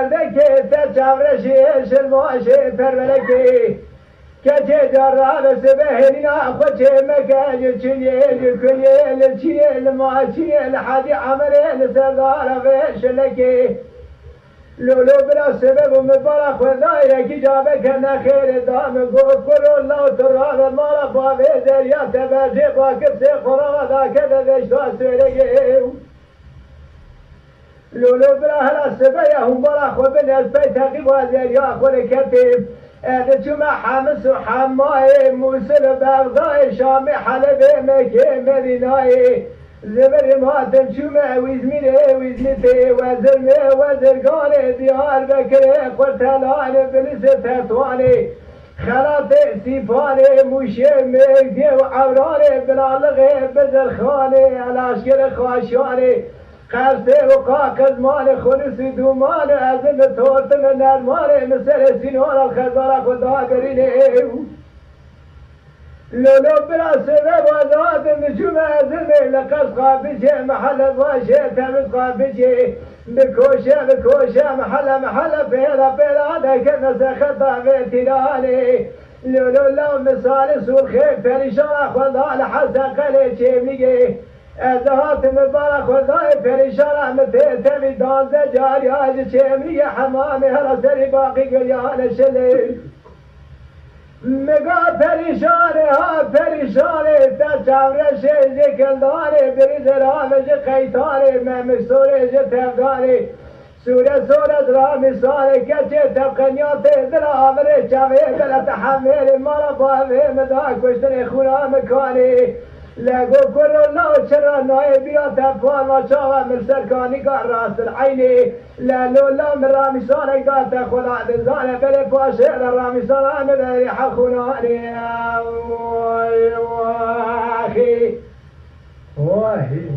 وردك تجاورشي شلماشي فرولكي كتي دراب سبهلنا خوتي مكان تشيل كل تشيل ما تشيل حد عمرين سدار فيش لكي لولو بلا سبب مبارك خدايا كي جابك انا خير دام قول كل الله ترى ما بابي دريا تبجي باكب سخرا ذاك ذاك سويري لولو بلا هلا سبيا هم بلا خو بناس بيت هقيب وزيريا خو الكتيب ادتما حمس وحماي موسل بغداي شامي حلب مكي مديناي زبر ما تمشوما ويزميتي وزرمي وزرقاني ديار بكري قرتلاني بلس تطواني خلاطي سيفاني مشيمك ديو عوراني بلالغي بزرخاني الاشكر خواشاني قرصه و قاقز مال خلص دومان ازم توتن نرمان مثل سینوان الخزار خدا برینه لولو بلا سبب وزاد نجوم ازم لقص قابجه محل باشه تمز قابجه بکوشه محل پیدا دکر نسخ داوه تیرانه لولو لو مثال سرخه پریشان خدا لحسن قلی چه میگه ازهات مبارك خدای پریشان احمد تمی دانزه جاری آج چمری حمام هر سری باقی گریان شلی مگا پریشانه تا چورش ذکردانه بریز رامج قیتانه ممسوره تفدانه سورة رامسانه کچه تبقنیات دل آمره چوه دل تحمل مارا باوه مدا کشتن خونا مکانه لگو کل الله چرا نایبیا تفان و چاوا من سرکانی کا راست العینی لولا من رامیسان کا تخلا دزانه بله پاشه رامیسان من حخونانی واخی